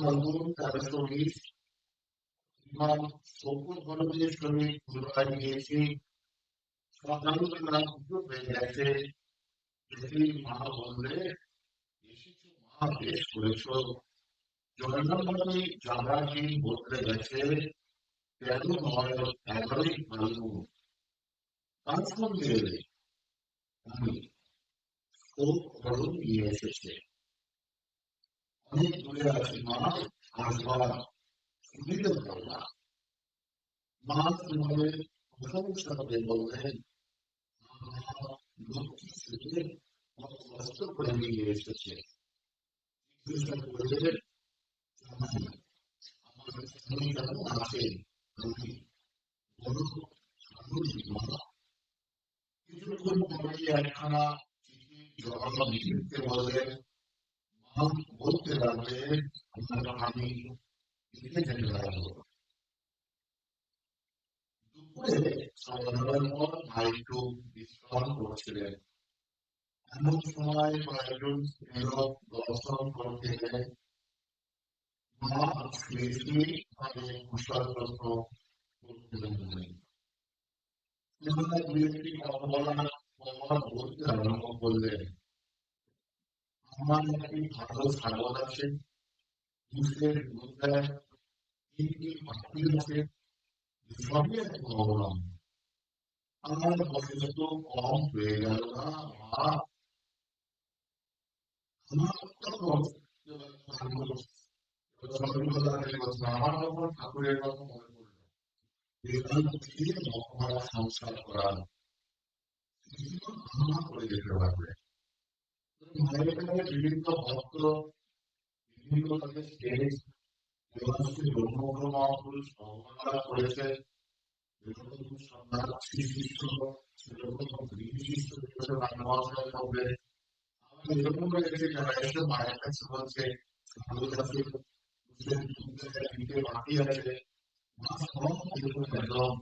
ফাল্গুন 1320 ইমাম শৌকত বলদের শ্রমিক ঘুরপাই গিয়েছি। সকালবেলা দুটো বেজে গেছে। মা বললে, এসেছো মা, বেশ করেছ। জয়নবাবী জামাটি বদলে গেছে। 13-9-11 ফাল্গুন। কাজ করতে এলে আমি শোক হরণ নিয়ে এসেছে। অনেক দূরে আছি মা, আসবার সুবিধে হয় না। মা তোমাকে প্রশংসা করে বললেন, লক্ষ্মী ছেলে কত কষ্ট করে নিয়ে এসেছে। জিজ্ঞাসা করলেন, আমার স্বামী কেমন আছেন? আমি বড় আনন্দিত মা। কিছুক্ষণ পরে একখানা চিঠির জবাব লিখতে বললেন। মা বলতে লাগলেন, আমার আমি লিখে যেতে লাগলো। দুপুরে খাওয়া-দাওয়ার পর ভাই একটু বিশ্রাম করছিলেন। এমন সময় কয়েকজন স্ত্রীলোক দর্শন করতে এলেন। মা শুয়ে শুয়ে তাদের কুশলপ্রশ্ন করতে লাগলেন। এবার দু একটি কথা বলার পর বলতে আরম্ভ করলেন, আমার একটি ভালো ছাগল আছে, দুধের দুধ দেয়, 3টি পাখি আছে, সবই এক অবলম্বন। আমার বয়স তো কম হয়ে গেল না মা। আমার তখন আমার তখন ঠাকুরের কথা মনে পড়ল। বেকাল দিয়ে মহামারা সংসার করার করে যেতে পারবে। মায়ের কাছে বিভিন্ন ভক্ত, বিভিন্ন তাদের স্টেজ, ব্রহ্মগ্র মহাপুরুষ সমালোচনা করেছে। যেরকম সন্ন্যাসী শিষ্য, সেরকম বিশিষ্ট মহাশয় হবে। এরকম রয়েছে যারা এসে মায়ের কাছে বলছে, সাধুর কাছে বাকি আছে, মা সব এরকম একদম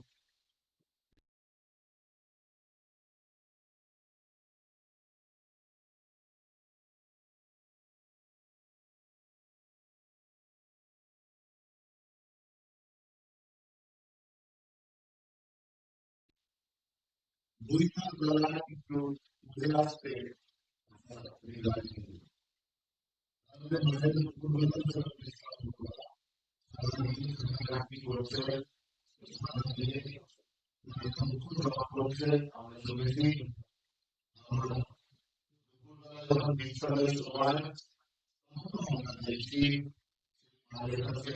বৈঠার বেলা একটু উঠে আসতে আমরা শুনেছি যখন বিশ্বকালের সময় আমরা দেখি আমাদের কাছে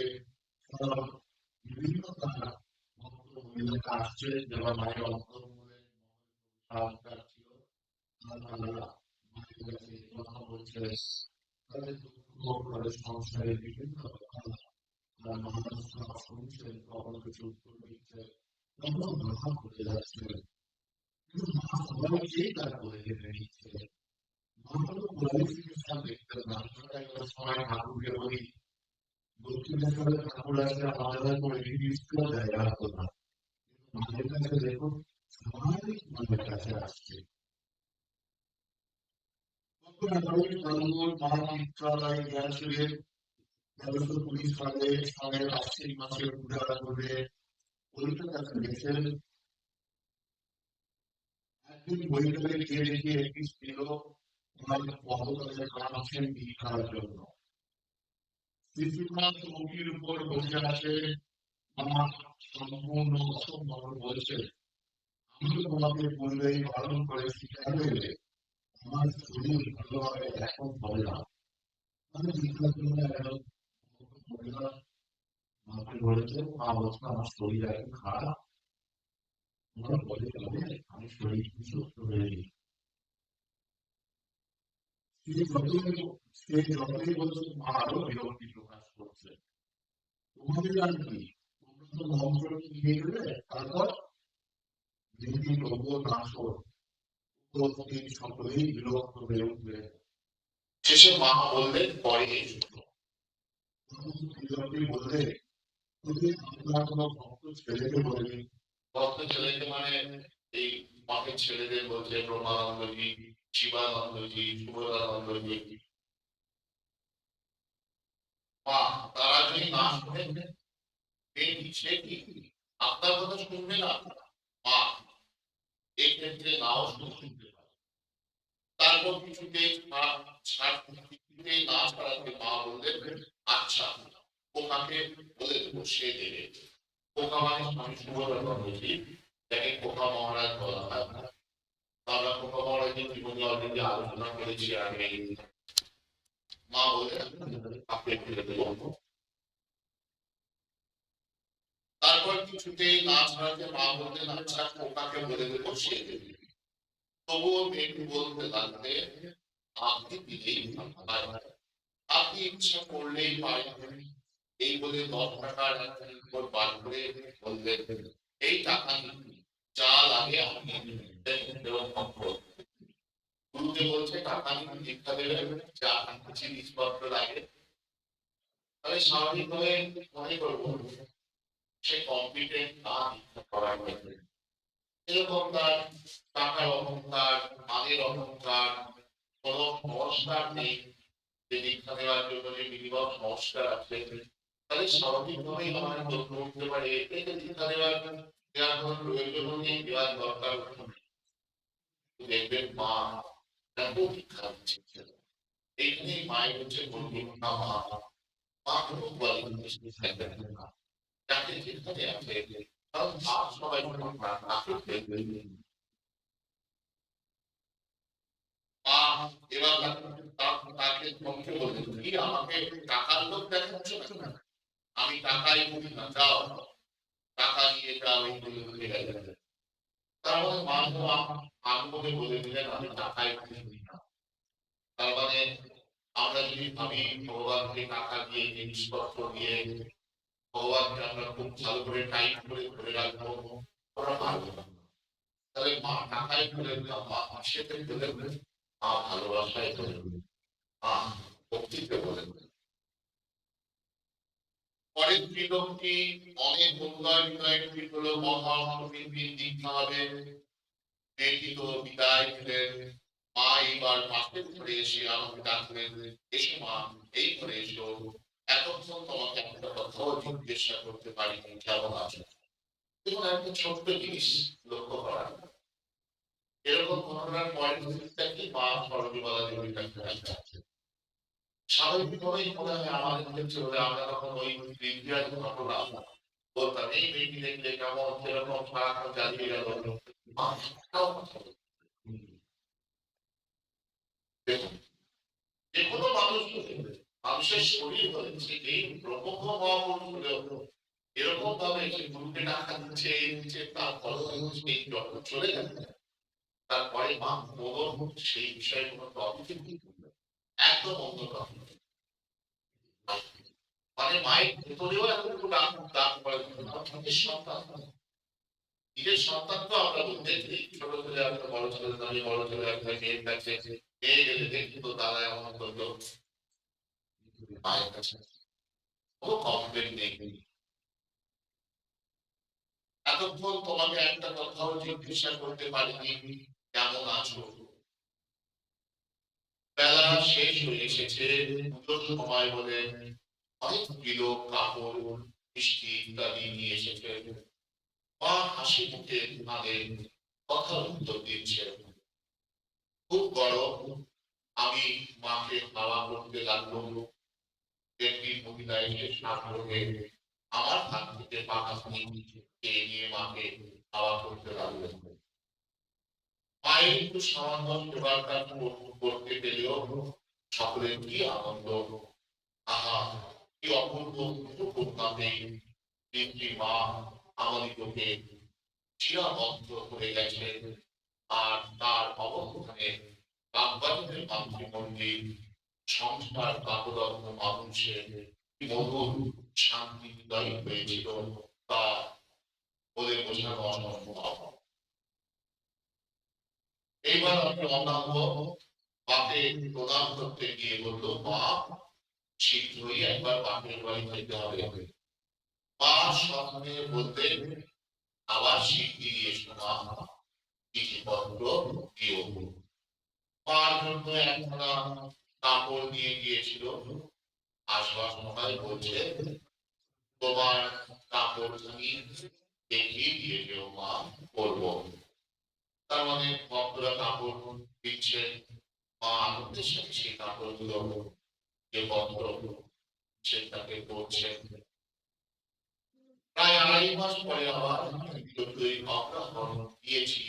বিভিন্ন তারা মহিলাকে আসছে, যারা মায়ের অন্তর্মূলে ছিল, তারা মায়ের কাছে কথা বলছে, তাদের দুঃখ, তাদের সংসারের বিভিন্ন কথা মানুষ শুনছেন, কখনো কিছু উত্তর দিচ্ছে, কখনো ভাষা করে যাচ্ছে। কিন্তু মা সবাইকেই তার করে যেতে নিচ্ছে। মা তো কোয়ালিফিকেশন দেখতে না, সময় ঠাকুরকে বলি, দক্ষিণেশ্বরের ঠাকুর আছে, আমাদের করে লিস্টও জায়গা হতো না। মায়ের কাছে দেখুন, সবাই মায়ের কাছে আসছে। গিয়েছিলেন 1320 সালে সালের আশ্বিন মাসের পূজা করে কলকাতাতে গেছেন। একদিন বৈঠকে গিয়ে দেখি একটি স্ত্রীলোক ওনার পদতলে কাঁদছেন ভিক্ষার জন্য। শ্রীশ্রীমা চৌকির উপর বসে আছে, আমার সম্পূর্ণ অসম্ভব বলছে, আমি তোমাকে পূর্বেই বারণ করে শিখাবে, আমার শরীর ভালোভাবে এখন হবে না। আমি ভিক্ষার জন্য এখন মাকে বলেছেন, মা বলছে আমার শরীর এখন খারাপ, তোমার বলে যাবে আমি শরীর সুস্থ হয়ে গেছি। সে যতই বলছে আরো বিরক্তি প্রকাশ করছে। তোমাদের আর কি, তোমরা তো মন্ত্র নিয়ে গেলে, তারপর দিদি তবুও নাচো, উপস্থিত সকলেই বিরক্ত হয়ে উঠবে। শেষে মা বললেন, পরে এসো। বললে, আপনার কোনো ভক্ত ছেলেকে বলেনি? ভক্ত ছেলেকে মানে এই মাকে ছেলেদের বলছে ব্রহ্মানন্দজি, শিবানন্দজি, শুভদানন্দজি। মা যদি না শুনে সে কি আপনার কথা শুনবে না, মা এক্ষেত্রে নাও শুনতে পারে। তারপর কিছুতেই কিছুতেই না ছাড়াতে মা বললেন, আচ্ছা ওনাকে বলে দেবো, সে দেবে। পোকা মানে আমি শুভ্রতা বলছি, যাকে পোকা মহারাজ বলা হয়। আমরা পোকা মহারাজের জীবনে অলরেডি আলোচনা করেছি আগে। মা বলে আপনি ফেলে দেবো। তারপর কিছুতেই না ছাড়াতে মা বললেন, আচ্ছা পোকাকে বলে দেবো, সে দেবে। তবুও মেয়েটি বলতে লাগলে, আপনি দিলেই আপনি ইচ্ছা করলেই পারেন। এই বলে 10 টাকার একটা নোট বার করে বললেন, এই টাকা যা লাগে আপনি গুরুজি বলছে টাকা নিয়ে দীক্ষা দেবেন, যা জিনিসপত্র লাগে। আমি স্বাভাবিকভাবে মনে করবো সে কম্পিটেন্ট না দীক্ষা করার ক্ষেত্রে। এরকম তার টাকার অহংকার, মানের অহংকার, কোন সংস্কার নেই, যে দীক্ষা নেওয়ার জন্য যে মিনিমাম সংস্কার আছে, তাহলে স্বাভাবিকভাবেই আমার প্রশ্ন উঠতে পারে, এতে দীক্ষা নেওয়ার কোনো প্রয়োজন নেই, দেওয়ার দরকার নেই। দেখবেন মা এত দীক্ষা দিচ্ছে, এইখানেই মায়ের হচ্ছে গুরুত্বপূর্ণ মা। মা কোনো কোয়ালিফিকেশন থাকবে না, যাকে যেখানে আছে, কারণ মা সবাই মা এবার তাকে ধমকে বললেন, কি আমাকে টাকার লোক দেখাচ্ছ না, আমি টাকাই করি না, যাও টাকা নিয়ে যাও, এই বলে উঠে গেলেন। তারপরে মা তো আমাকে বলে দিলেন, আমি টাকাই করি না। তার মানে আমরা যদি ভাবি ভগবানকে টাকা দিয়ে, জিনিসপত্র দিয়ে ভগবানকে আমরা খুব ভালো করে টাইট করে ধরে রাখবো, ওরা পারবে না। তাহলে মা টাকাই বলেন না, মা সেটা বলেন, মা ভালোবাসায় বলেন, মা ভক্তিতে বলেন। পরের শ্রীলোকটি অনেক উন্নয়ন হলো, মহাসমিতির দীক্ষা হবে। মেয়েটি তো বিদায় দিলেন। মা এইবার পাশের ঘরে এসে আমাকে ডাকলেন, এসো মা, এই ঘরে এসো, এতক্ষণ তোমাকে একটা কথাও জিজ্ঞাসা করতে পারিনি, কেমন আছো। দেখুন একটা ছোট্ট জিনিস লক্ষ্য করা, এরকম ঘটনার পরের জিনিসটা কি, মা সরজবালা দেবীর কাছে আসছে। স্বাভাবিকভাবেই মনে হয় আমাদের ক্ষেত্রে হলে আমরা তখন ওই ইতিহাস ঘটনা বলতাম, এই মেয়েটি দেখলে কেমন, সেরকম সারাক্ষণ জ্বালিয়ে গেল। মা একটাও কথা বলতো না। দেখুন, যে কোনো মানুষ মানুষের শরীর হচ্ছে এই প্রমুখ মহাপুরুষ হলেও এরকম ভাবে সে গুরুকে ডাকা দিচ্ছে, এই দিচ্ছে, তার ফল সেই যখন চলে যাচ্ছে, তারপরে মা কোনো সেই বিষয়ে কোনো টপিক একদম অন্য টপিক। মানে মায়ের ভেতরেও এতটুকু দান করে নিজের সন্তান, নিজের সন্তান তো আমরা দেখি ছোট ছেলে একটা বড় ছেলে, আমি বড় ছেলে একটা মেয়ের কাছে মেয়ে গেলে দেখি তো তারা এমন করলো, মায়ের কাছে কোনো কমপ্লেন নেই। এতক্ষণ তোমাকে একটা কথাও জিজ্ঞাসা করতে পারিনি, কেমন আছো। বেলা শেষ হয়ে এসেছে, পুজোর সময় বলে অনেকগুলো কাপড়, মিষ্টি ইত্যাদি নিয়ে এসেছে। মা হাসি মুখে তাদের কথার উত্তর দিচ্ছে। খুব গরম, আমি মাকে খাওয়া করতে লাগলো। একটি মহিলা এসে সাগরে আমার হাত থেকে পাকা খেয়ে নিয়ে মাকে খাওয়া করতে লাগলো। মায়ের একটু সামান্য সেবার কাজ করতে পেলেও সকলের কি আনন্দ, আহা কি অপূর্ব করতে তিনটি মা আমাদিগকে চিরাবদ্ধ করে গেছে। আর তার অবস্থানে বাগবাজারের মাতৃমন্দির সংস্কার কাকরত্ন মানুষের মধুর শান্তি হৃদয় হয়েছিল, তা বলে বোঝানো অসম্ভব। এইবার আমি অনাঙ্গ বাপে প্রদান করতে গিয়ে বললো, মা শীঘ্রই একবার বাপের বাড়ি যেতে হবে। মা স্বপ্নে বলতেন, আবার শিগগিরি এসো মা, চিঠিপত্র দিও। মার জন্য একখানা কাপড় নিয়ে গিয়েছিল, আসবার সময় বলছে, তোমার কাপড় তুমি দেখিয়ে দিয়ে যেও মা, পরবো। তার মানে ভক্তরা কাপড় দিচ্ছে, মা আনন্দের সাথে সেই কাপড়গুলো, যে বস্ত্র সেটাকে পরছে। প্রায় ২.৫ মাস পরে আবার দ্বিতীয় অগ্রহণ দিয়েছি।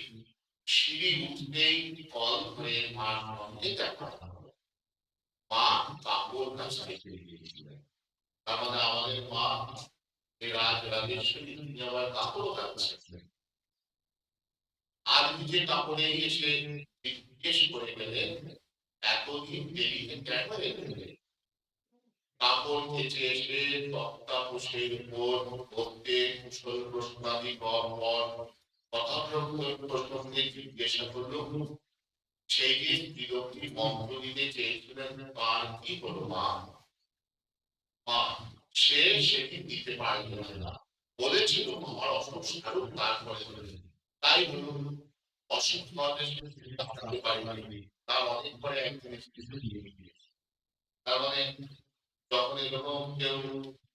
সিঁড়ি উঠতেই কল ধরে মার সঙ্গে দেখা। মা কাপড় কাচতে গিয়েছিলেন। তার মানে আমাদের মা এই রাজরাজেশ্বরী তিনি আবার কাপড় কাচছেন। আর নিজে কাপড়ে এসে জিজ্ঞেস করে গেলেন, এতদিন দেরিতে কেন এলে? কাপড় কেচে এসে তক্তাপোশের উপর বসতে কুশল প্রশ্নাদি পর কথাপ্রসঙ্গে প্রসঙ্গে জিজ্ঞাসা করল, সেই যে স্ত্রীলোকটি মন্ত্র দিতে চেয়েছিলেন তার কি হলো মা? মা সে সেটি দিতে পারল না। বলেছিল আমার অসুখ সারুক তারপরে তাই বলুন, অসুখ হওয়াতে থাকতে পারিনি, তার অনেক পরে একদিন স্ত্রীকে দিয়ে গিয়েছে। তার মানে যখন এরকম কেউ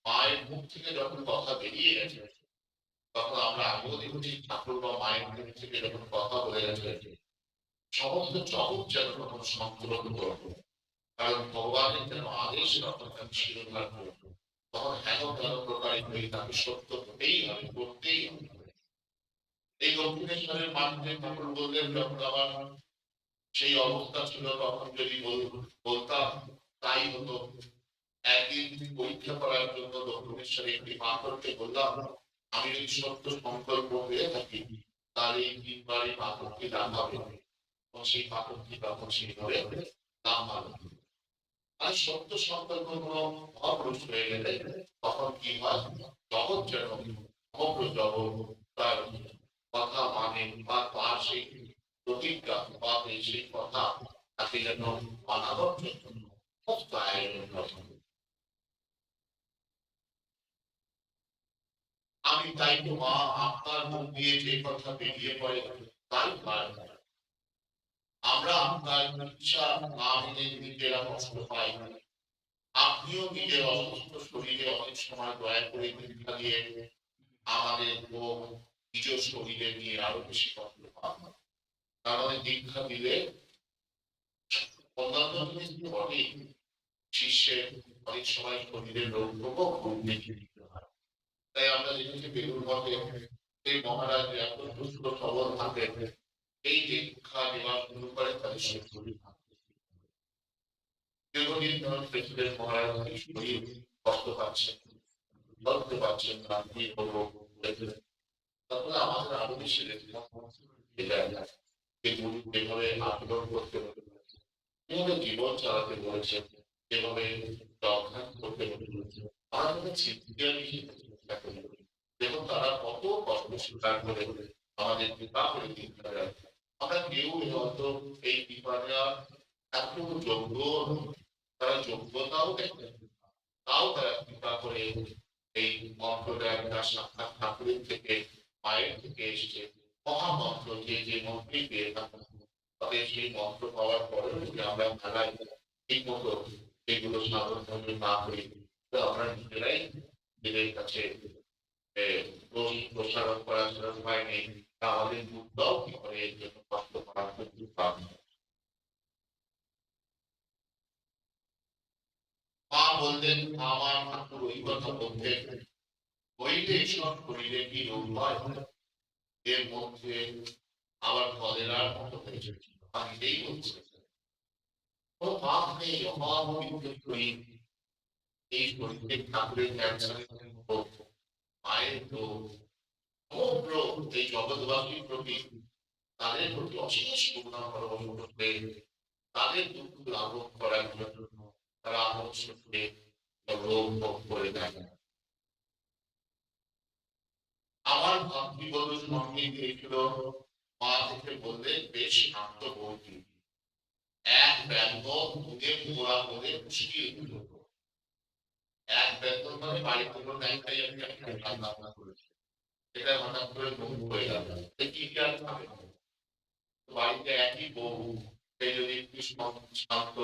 মায়ের মুখ থেকে যখন কথা বেরিয়ে গেছে, তখন আমরা আগেও দেখেছি ঠাকুর বা মায়ের মুখ থেকে যখন কথা বলে গেছে, সমস্ত জগৎ যেন তখন সংকলন করবো। কারণ ভগবানের যেন আদেশ তখন আমি শিরোধার করবো। তখন হেন তেন প্রকারে হয়ে তাকে সত্য হতেই হবে, করতেই হবে। এই দক্ষিণেশ্বরের মাধ্যমে ঠাকুর বললেন, যখন আবার সেই অবস্থা ছিল তখন যদি বলতাম তাই হতো। একদিন পরীক্ষা করার জন্য দক্ষিণেশ্বরে একটি পাথরকে বললাম, আমি যদি সত্য সংকল্প হয়ে থাকি তাহলে এই ৩ বারে পাথরকে দেখাবে, এবং সেই পাথরটি তখন সেইভাবে নামালো। আর সত্য সংকল্প কোনো মহাপুরুষ হয়ে গেলে তখন কি হয়, জগৎ যেন সমগ্র জগৎ তার কথা মানে বা তার সেই প্রতিজ্ঞা বা সেই কথা তাকে যেন মানাবার জন্য সমস্ত আয়োজন করে। আমি তাই তো মা আপনার মুখ দিয়ে যে কথা বেরিয়ে পড়ে তাই পার। আমরা আপনার ইচ্ছা না মেনে নিজেরা কষ্ট পাই। আপনিও নিজের অসুস্থ শরীরে অনেক সময় দয়া করে দীক্ষা দিয়ে আমাদের নিজ শরীরে নিয়ে আরো বেশি কষ্ট পান। কারণ দীক্ষা দিলে অন্যান্য জিনিস তো বটেই, শিষ্যের অনেক সময় শরীরের রোগ প্রকোপ দেখিয়ে দিতে হয়। তাই আমরা দেখেছি বেলুর মঠে এই মহারাজ এত সুস্থ সবল থাকে, এই দীক্ষা নেওয়া শুরু করে তাদের শরীর দীর্ঘদিন ধরে প্রেসিডেন্ট মহারাজ শরীর কষ্ট পাচ্ছেন, ধরতে পারছেন না, কি করবো। তারপরে আমাদের আরো বেশি যেভাবে আন্দোলন করতে যেভাবে জীবন চালাতে বলেছে, যেভাবে রক্ষা করতে বলেছে, আমরা তাদের দেখুন তারা কত কষ্ট স্বীকার করে আমাদের কৃপা করে দিতে পারে। আমরা কেউ হয়তো এই কৃপাটা এত যোগ্য, তারা যোগ্যতাও দেখে, তাও তারা কৃপা করে এই মন্ত্রটা একটা সাক্ষাৎ ঠাকুরের থেকে, মায়ের থেকে এসেছে। মহামন্ত্র যে যে মন্ত্রই পেয়ে থাকুন, তাদের সেই মন্ত্র পাওয়ার পরেও যদি আমরা মেলায় ঠিক মতো সেগুলো সাধন না করি, তো আমরা নিজেরাই নিজেদের কাছে দোষ প্রসারণ করার কোনো উপায় নেই। তা আমাদের বুদ্ধও কি করে এর জন্য কষ্ট করার সুযোগ পাবে। মা বললেন, আমার ঠাকুর ওই কথা বলতেন, হইলে সব শরীরে কি রোগ হয়, এর মধ্যে আবার কলেরার মতো হয়েছে। আমি এই বলছি, ও পাপ নেই, অমহাবিদ্যুৎ নেই, এই শরীরে ঠাকুরের ক্যান্সারের রোগ, মায়ের রোগ, সমগ্র এই জগৎবাসীর প্রতি, তাদের প্রতি অশেষ করুণা পরবশ করতে, তাদের দুঃখ লাঘব করার জন্য তারা আত্মসত্ত্বে রোগ ভোগ করে দেয়। আমার ভাতৃবধূ সঙ্গে গিয়েছিল, মা থেকে বললেন, বেশ শান্ত বৌদি, এক ব্যঙ্গ দুধে পোড়া বলে মুশকিল হলো। এক বেতন মানে বাড়িতে কোনো একটাই আমি রান্না করেছি, এটা হঠাৎ করে ঘুম হয়ে গেল, কি আর খাবে, বাড়িতে একই বউ, সে যদি একটু শান্ত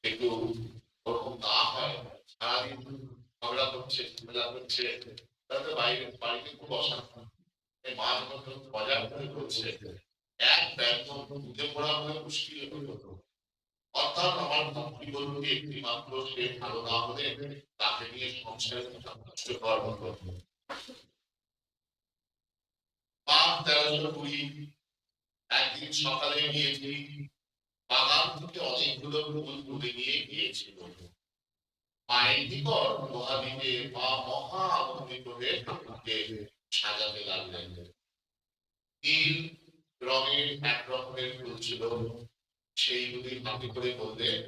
একটু ওরকম না হয়, সারাদিন ঝগড়া করছে, ঝামেলা করছে, তাতে বাইরে বাড়িতে খুব অশান্তি। এই মা যখন মজা করে বলছে, এক ব্যর্থ বুঝে পড়া হলে মুশকিল হতো। অর্থাৎ আমার বুদ্ধিবলকে একটি মাত্র সে ভালো না হলে তাকে নিয়ে সংসারে নষ্ট হওয়ার মতো। পাঁচ 1320 একদিন সকালে গিয়েছি, বাগান থেকে অনেকগুলো ফুল তুলে নিয়ে গিয়েছিল। মায়ের নিকট মহাদিনে মা মহা আনন্দিত হয়ে ঠাকুরকে সাজাতে লাগলেন। নীল রঙের এক রকমের ফুল ছিল, সেইগুলি হাতে করে বললেন,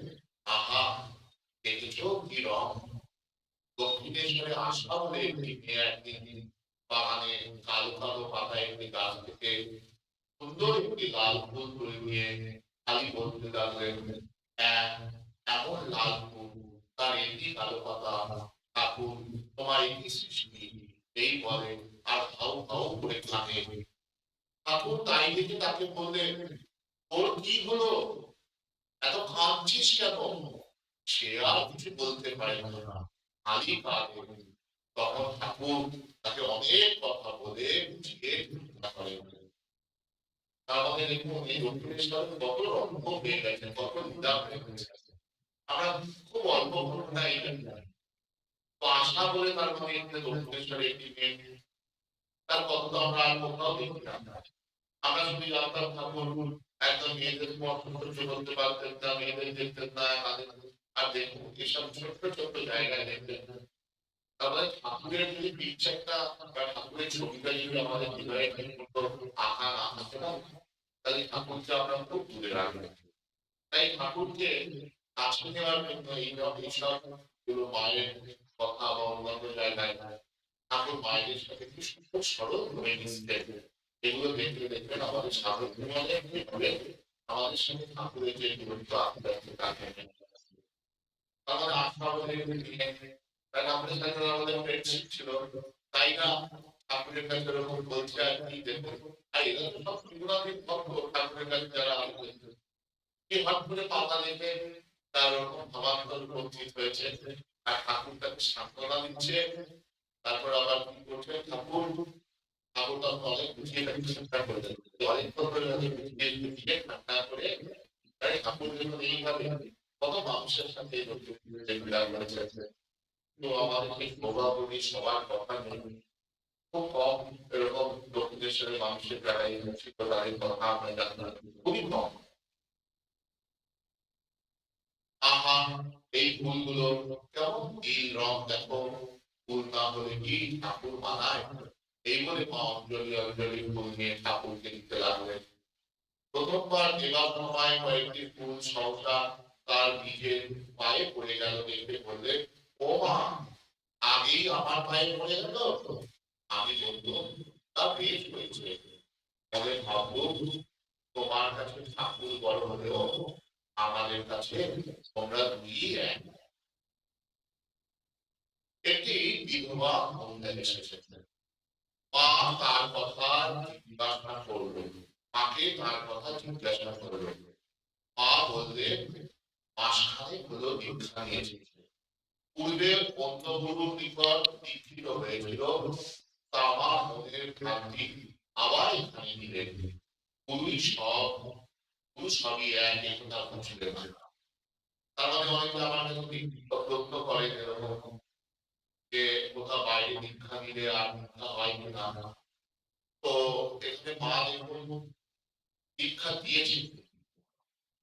আহা দেখেছ কি রং। দক্ষিণেশ্বরে আশা বলে একটি মেয়ে একদিন বাগানে কালো কালো পাতায় একটি গাছ থেকে সুন্দর একটি লাল ফুল তুলে নিয়ে খালি বলতে লাগলেন, হ্যাঁ এমন লাল ফুল, তার এমনি কালো পাতা, ঠাকুর তোমার একই সৃষ্টি, এই বলে আর হাউ হাউ করে কাঁদে। ঠাকুর তাই দেখে তাকে বললেন, ওর কি হলো, এত কাঁদছিস কেন। সে আর কিছু বলতে পারে না, খালি কাঁদে। তখন ঠাকুর তাকে অনেক কথা বলে বুঝিয়ে করেন। তার মানে দেখুন এই দক্ষিণেশ্বরে কত রত্ন পেয়ে গেছেন, কত লীলা হয়ে গেছে। আমরা খুব অল্প ঘটনাই জানি। তো আশা বলে তার মানে এখানে দক্ষিণেশ্বরে একটি মেয়ে, তার কতটা আমরা আর কোথাও দেখি না। আমরা শুধু জানতাম ঠাকুর একদম মেয়েদের স্পর্শ সহ্য করতে পারতেন না, মেয়েদের দেখতেন না, তাদের আর দেখুন এসব ছোট্ট ছোট্ট জায়গায় দেখতেন। তারপরে ঠাকুরের যদি পিকচারটা বা ঠাকুরের ছবিটা যদি আমাদের হৃদয়ে ঠিক মতো আঁকা না থাকে না, তাহলে ঠাকুরকে আমরা খুব দূরে রাখবো। তাই ঠাকুরকে কাছে নেওয়ার জন্য এইসব গুলো মায়ের কথা বা অন্যান্য জায়গায় ঠাকুর মায়ের সাথে খুব সরল ভাবে মিশতেন। এগুলো দেখলে দেখবেন আমাদের সাধক জীবনে কিভাবে আমাদের সাথে ঠাকুরের যে দূরত্ব আস্তে আস্তে কাটে। আমাদের আশা আমাদের কারণ আমাদের সাথে আমাদের ফ্রেন্ডশিপ ছিল, তাই না ঠাকুরের কাছে এরকম বলছে আর কি দেখুন। আর এরা তো সব ত্রিগুণাতীত ভক্ত, ঠাকুরের কাছে যারা আসবে কি হট করে পাতা দেখে তার ওরকম ভাবান্তর উপস্থিত হয়েছে, আর ঠাকুর তাকে সান্ত্বনা দিচ্ছে। তারপর আবার কি করছে ঠাকুর, ঠাকুর তখন অনেক বুঝিয়ে তাকে চেষ্টা করে দেন, অনেকক্ষণ ধরে তাকে বুঝিয়ে বুঝিয়ে ঠান্ডা করে তাই ঠাকুর যখন এইভাবে কত মানুষের সাথে বিড়াল করেছে। তো আমাদের সেই প্রভাবলী সবার কথা নেই, খুব কম এরকম দক্ষিণেশ্বরের মানুষের দ্বারা এই তাদের কথা আমরা জানতাম, খুবই কম। আহা এই ফুলগুলো কেমন নীল রং দেখো, ফুল না হলে কি ঠাকুর মানায়। এই বলে মা অঞ্জলি অঞ্জলি ফুল নিয়ে ঠাকুরকে দিতে লাগলেন। প্রথমবার দেবার সময় কয়েকটি ফুল সহসা তার নিজের পায়ে পড়ে গেল দেখে বললে, ও মা আগেই আমার পায়ে পড়ে গেল। আমি বললাম, তা বেশ হয়েছে, তবে ভাববো তোমার কাছে ঠাকুর বড় হলেও আমাদের কাছে তোমরা দুই এক। একটি বিধবা মহিলা এসেছেন। মা তার কথা জিজ্ঞাসা করলো, মাকে তার কথা জিজ্ঞাসা করলো। মা বললে, মাসখানেক হলো দীক্ষা নিয়েছে। পূর্বে অন্য গুরুর নিকট দীক্ষিত হয়েছিল, তা আমার মনের ভ্রান্তি আবার এখানে নিলেন। গুরুই সব, গুরু সবই এক, এই কথা বুঝলেন না। তার মানে অনেকে আমার কাছে প্রশ্ন করেন এরকম যে কোথাও বাইরে দীক্ষা নিলে আর দীক্ষা হয় কিনা। তো এখানে মা দেখুন দীক্ষা দিয়েছে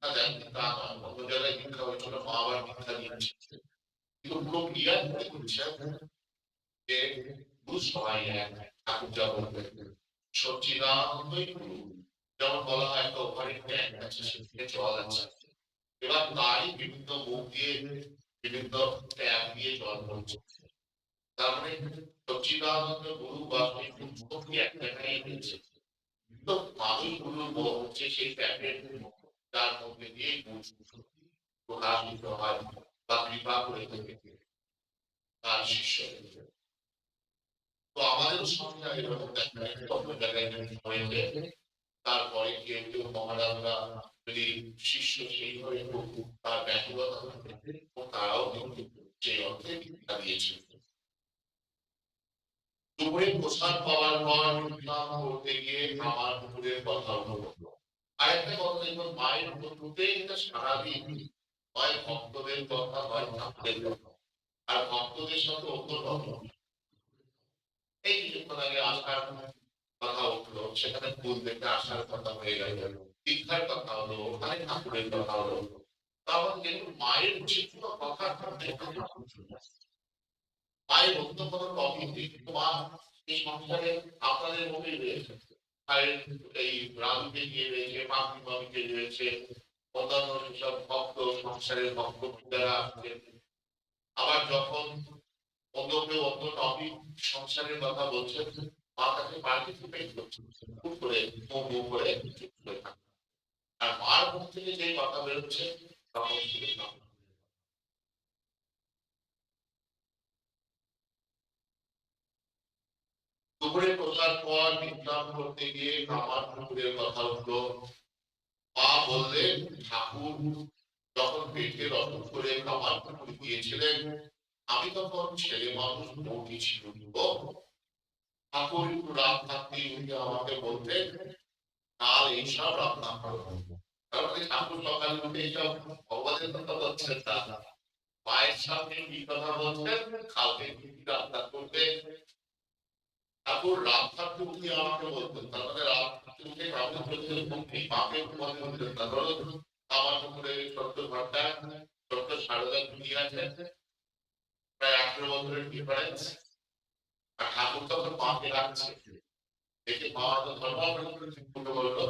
না, জানেন তা নয়, অন্য জায়গায় দীক্ষা হয়েছিল মা আবার দীক্ষা দিয়েছে, কিন্তু পুরো ক্লিয়ার করে দিচ্ছেন যে গুরু সবাই এক, ঠাকুর যা বলবেন সচ্চিদানন্দই গুরু। যেমন বলা হয় একটা ওখানে ট্যাঙ্ক আছে, সেখানে জল আছে, এবার তারই বিভিন্ন মুখ দিয়ে বিভিন্ন ট্যাপ দিয়ে জল পড়ছে। তার মানে সচ্চিদানন্দ গুরু বা সেই পুষ্পকে এক জায়গায় এনেছে। তো মানুষগুলো হচ্ছে সেই ট্যাপের যার মধ্যে দিয়ে প্রকাশিত হয় বা কৃপা করে থাকে তার শিষ্য। তো আমাদেরও সংখ্যা এরকম দেখা যায় অন্য জায়গায় হয়েছে। তারপরে কেউ কেউ মহারাজরা যদি শিষ্য সেইভাবে তার ব্যাকুলতা থাকে তারাও কিন্তু সেই অর্থে ভিক্ষা দিয়েছিল। দুপুরে প্রসাদ পাওয়ার পর বিশ্রাম করতে গিয়ে আমার দুপুরের কথা উঠল। আরেকটা কথা দেখুন, মায়ের প্রত্যেকটা সারাদিন হয় ভক্তদের কথা, হয় ঠাকুরের কথা। আর ভক্তদের সাথে অন্যরকম। এই কিছুক্ষণ আগে আসার কথা উঠলো, সেখানে ফুল দেখে আসার কথা হয়ে গেল, দীক্ষার কথা হলো, ওখানে ঠাকুরের কথা হলো। তাহলে যেহেতু মায়ের যে কোনো কথা মায়ের অন্য কোনো টপিক নেই, কিন্তু মা এই সংসারে আপনাদের মধ্যেই রয়েছে। মায়ের এই রাজুকে নিয়ে রয়েছে, মাতৃমামিকে রয়েছে, অন্যান্য যেসব ভক্ত সংসারের ভক্ত যারা আসছেন। আবার যখন অন্য কেউ অন্য টপিক সংসারের কথা বলছেন, মা তাকে পার্টিসিপেট করছে, খুব করে মুখ করে চুপ করে থাকে। আর মার মুখ থেকে যে কথা বেরোচ্ছে তখন শুধু না। দুপুরে প্রসাদ পর বিশ্রাম করতে গিয়ে আমার ঠাকুরের কথা উঠলো। মা বললেন, ঠাকুর যখন পেটের অসুখ করে খাবার ঠাকুর দিয়েছিলেন, আমি তখন ছেলে মানুষ বৌদি ছিল। ঠাকুর একটু রাত থাকতে উঠে আমাকে বলতেন, কাল এইসব রান্না করবো। তার মানে ঠাকুর সকালে উঠে এইসব ভগবানের কথা বলছেন না, মায়ের সামনে কি কথা বলছেন, কালকে কি রান্না করবে। ঠাকুর রাত থাকতে উঠে আমাকে বলতেন, তার মানে রাত থাকতে উঠে ঠাকুর বলতেন মাকে উপমানে বলতেন না। ধরো আমার পুকুরে ছোট্ট ঘরটা, ছোট্ট সারদা দুনিয়া আছে, প্রায় 18 বছরের ডিফারেন্স। আর ঠাকুর তখন মাকে রাখছে, দেখে মা তো ধর্মা বললো,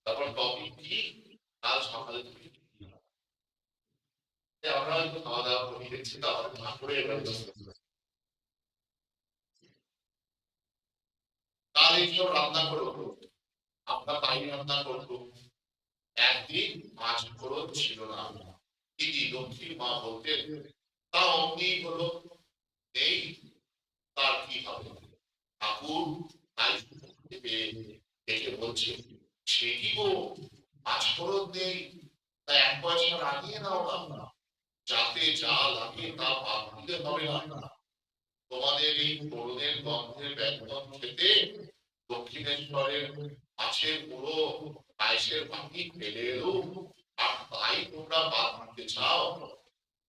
তারপর টপিক কি, কাল সকালে তুমি আমরা হয়তো খাওয়া দাওয়া করে দেখছি, তো আমাদের ঠাকুরের কাল এইসব রান্না করবো, আমরা তাই রান্না করবো। একদিন মাছ খরচ ছিল না, দিদি লক্ষ্মী মা বলতেন, তা অমনি হলো, নেই তার কি হবে। ঠাকুর তাই দেখে বলছে, সে কি গো, মাছ খরচ নেই, তা 1 পয়সা রাখিয়ে নাও না, যাতে যা লাগে তা বাদ দিতে হবে না। তোমাদের এই তরুণের গন্ধের ব্যঞ্জন খেতে দক্ষিণেশ্বরের মাছের পুরো পায়েসের বাটি ফেলে এলো, আর তাই তোমরা বাদ দিতে চাও।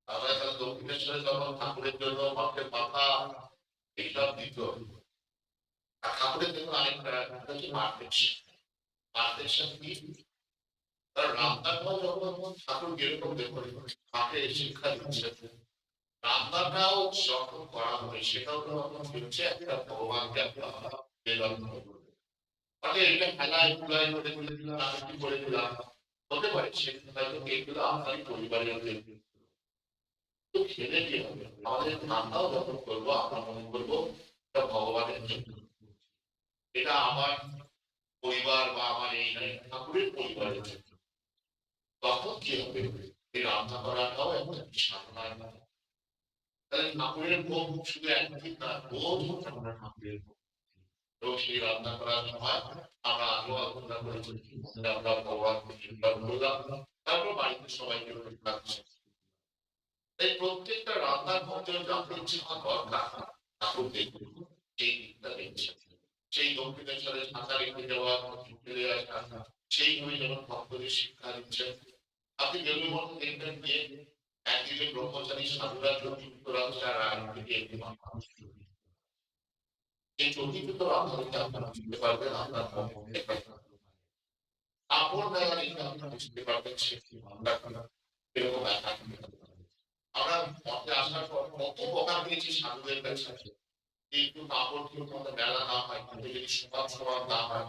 তাহলে তাহলে দক্ষিণেশ্বরে যখন ঠাকুরের জন্য মাছের মাথা এইসব দিত, আর ঠাকুরের জন্য আরেকটা হচ্ছে পারফেকশন কি, তার রান্না করা যখন ঠাকুর যেরকম দেখুন মাকে শিক্ষা দিচ্ছে, রান্নাটাও যখন করা হবে সেটাও তখন হচ্ছে একটা ভগবানকে একটা নিবেদন করবে। মানে এটা খেলায় ধুলায় করে দিলাম, আরতি করে দিলাম, হতে পারে সেখানে হয়তো এইগুলো আপনারই পরিবারের তো খেলে কি হবে, আমাদের রান্নাও যখন করবো আমরা মনে করবো এটা ভগবানের জন্য, এটা আমার পরিবার বা আমার এই ঠাকুরের পরিবারের জন্য। তখন কি হবে, এই রান্না করাটাও একটা সাধনা। তাহলে ঠাকুরের ভোগ শুধু একদিন না, রোজ আমরা ঠাকুরের ভোগ। তো সেই রান্না করার সময় আমরা আগেও আলোচনা করেছি, আমরা ভগবানকে চিন্তা করলাম, তারপর বাড়িতে সবাইকে রাখছি। তাই প্রত্যেকটা রান্নার মধ্যে যাতে ইচ্ছা দরকার ঠাকুর দেখুন সেই দিকটা দেখছেন। সেই দক্ষিণেশ্বরের সাঁতার রেখে যাওয়া, ফিরে আসা, সেইভাবে যেমন ভক্তদের শিক্ষা দিচ্ছেন। আপনি বেলুর মধ্যে দেখবেন যে একদিকে ব্রহ্মচারী সাধুরা যুক্তরাষ্ট্র আর আরেকদিকে একটি মানুষ। এই চতুর্থ রান্নাকে আপনারা বুঝতে পারবেন, আপনার মনে কাপড় দেওয়া রেখে আপনি বুঝতে পারবেন সে এরকম একা। আমরা মঠে আসার পর কত বকা পেয়েছি সাধুদের কাছে, একটু কাপড় ঠিক মতো মেলা না হয়, কিন্তু যদি সমান সমান না হয়,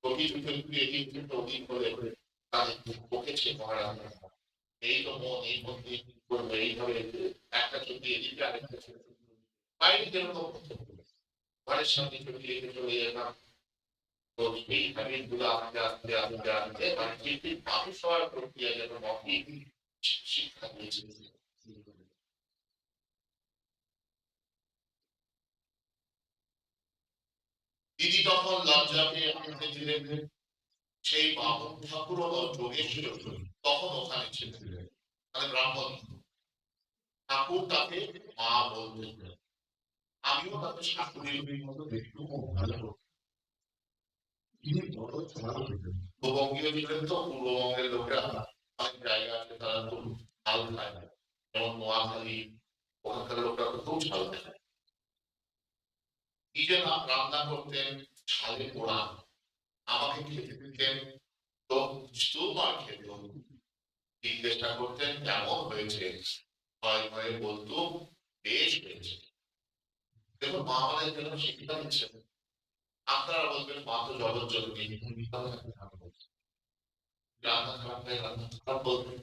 কবি দুটো একটু এদিক থেকে ওদিক করে তাদের বকেছে মহারাজ। এই তো মন এই মধ্যে করবে এইভাবে একটা ছবি এদিকে আরেকটা ছবি বাইরে যেরকম ঘরের সামনে ছবি রেখে চলে যেতাম। তো এইভাবে গুলো আস্তে আস্তে আস্তে আস্তে মানে কিন্তু মানুষ হওয়ার প্রক্রিয়া যেন মতই শিক্ষা দিয়েছে। দিদি তখন লজ্জা পেয়ে আমাকে দিলেন, সেই বামন ঠাকুর ও যোগেশ্বর তখন ওখানে ছিলেন, মানে ব্রাহ্মণ। ঠাকুর তাকে মা বলতেন। আমিও তাকে শাশুড়ির মতো একটু ভালো তিনি বড় ছাড়া হইতেন। পূর্ববঙ্গীয় ছিলেন তো পূর্ববঙ্গের লোকেরা অনেক জায়গা আছে তারা খুব ঝাল খায়। যেমন নোয়াখালী ওখানকার লোকরা তো খুব ঝাল খায়। নিজে রান্না করতেন ঝালে পোড়া আমাকে খেতে দিতেন তো দুবার খেত জিজ্ঞাসা করতেন কেমন হয়েছে ভয়ে ভয়ে বলতো বেশ হয়েছে। দেখুন মা আমাদের জন্য শিক্ষা দিচ্ছেন আপনারা বলবেন মা তো জগৎ জননী রান্না খারাপ হয় রান্না খারাপ বলবেন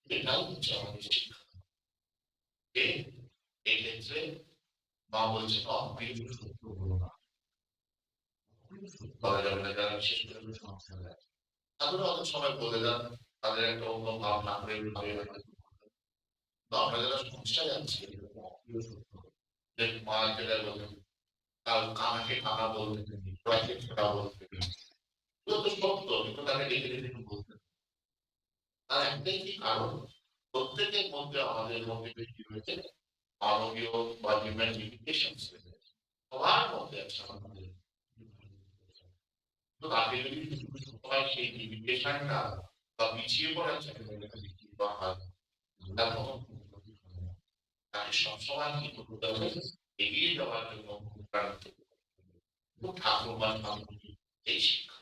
এটাও হচ্ছে আমাদের শিক্ষা এই ক্ষেত্রে মা বলছেন অপ্রিয় সত্য বলো না বলা যাবে না যারা বিশেষ করে সংস্কার দেয় তাদের অনেক সময় বলে যান তাদের একটা অন্য ভাবনা করে ভাবে বা আমরা যারা সমস্যা যাচ্ছি অপ্রিয় সত্য যে মা যেটা বলবেন কাল কানাকে কানা বলতেন প্রাকে ছোটা বলতেন এগুলো তো সত্য কিন্তু তাকে ডেকে ডেকে বলতেন তার একটাই কি কারণ প্রত্যেকের মধ্যে আমাদের মধ্যে কি রয়েছে মানবীয় বা হিউম্যান লিমিটেশন সবার মধ্যে আছে আমাদের তো তাকে যদি সবাই সেই লিমিটেশনটা বা পিছিয়ে পড়ার জায়গাটা বিক্রি বা হয় তার মতো তাকে সবসময় কি করতে হবে এগিয়ে যাওয়ার জন্য প্রাণিত ঠাকুর বা ঠাকুর এই শিক্ষা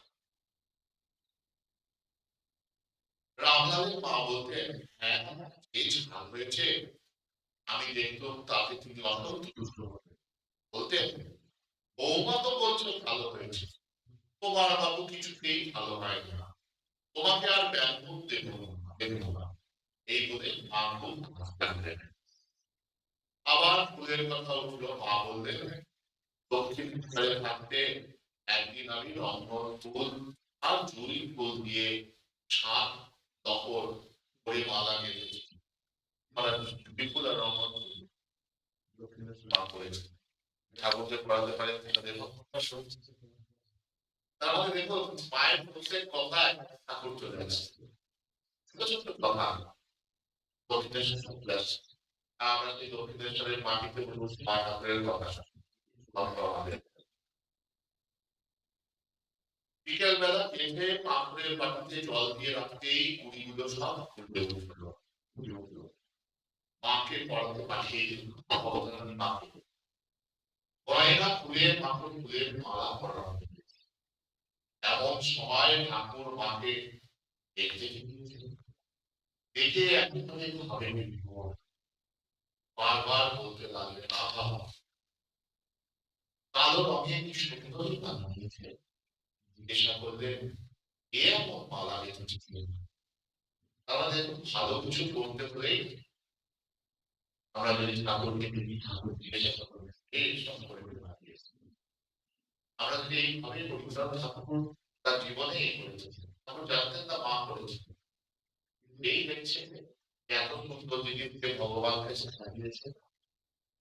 রামলালের মা বলতেন হ্যাঁ এই যে ভালো হয়েছে আমি দেখলাম তাতে তুমি অত্যন্ত দুষ্ট হবে বলতেন বৌমা তো বলছো ভালো হয়েছে তোমার বাবু কিছুতেই ভালো হয় না তোমাকে আর ব্যাকুল দেব না এই বলে মা খুব জানতেন আবার ফুলের কথা উঠলো মা বললেন দক্ষিণ ধারে থাকতে একদিন আমি রঙ্গন ফুল আর জুড়ি ফুল দিয়ে সাত দখল করে মালা গেঁথেছি মানে বিপুল আর রঙ্গন ফুল মা করেছে ঠাকুরকে পড়াতে পারেন দেখো তাহলে দেখো মায়ের প্রত্যেক কথায় ঠাকুর চলে আসছে ছোট ছোট কথা দক্ষিণেশ্বর চলে আসছে আমরা সেই দক্ষিণেশ্বরের মাটিতে বসে মা ঠাকুরের কথা আমাদের বিকেল বেলা এসে পাথরের বাটিতে জল দিয়ে রাখতেই কুড়িগুলো সব ফুটে উঠলো মাকে পড়াতে পাঠিয়ে দিল মাকে গয়না ফুলের মাকে ফুলের মালা পরানো এমন সময় ঠাকুর মাকে দেখতে দেখে একেবারে ভাবে বারবার বলতে লাগলেন আহা কালো রঙে কি সুন্দরই বানিয়েছে জিজ্ঞাসা করলেন কে এমন মালা গেঁথেছে আমাদের ভালো কিছু করতে হলে আমরা যদি ঠাকুরকে ঠাকুর জিজ্ঞাসা করবেন এই সব করে বানিয়েছে আমরা যদি এইভাবে পরিচালনা ঠাকুর তার জীবনে এই করেছে ঠাকুর জানতেন না মা করেছে এই দেখছে এত সুন্দর জিনিসকে ভগবান কাছে লাগিয়েছে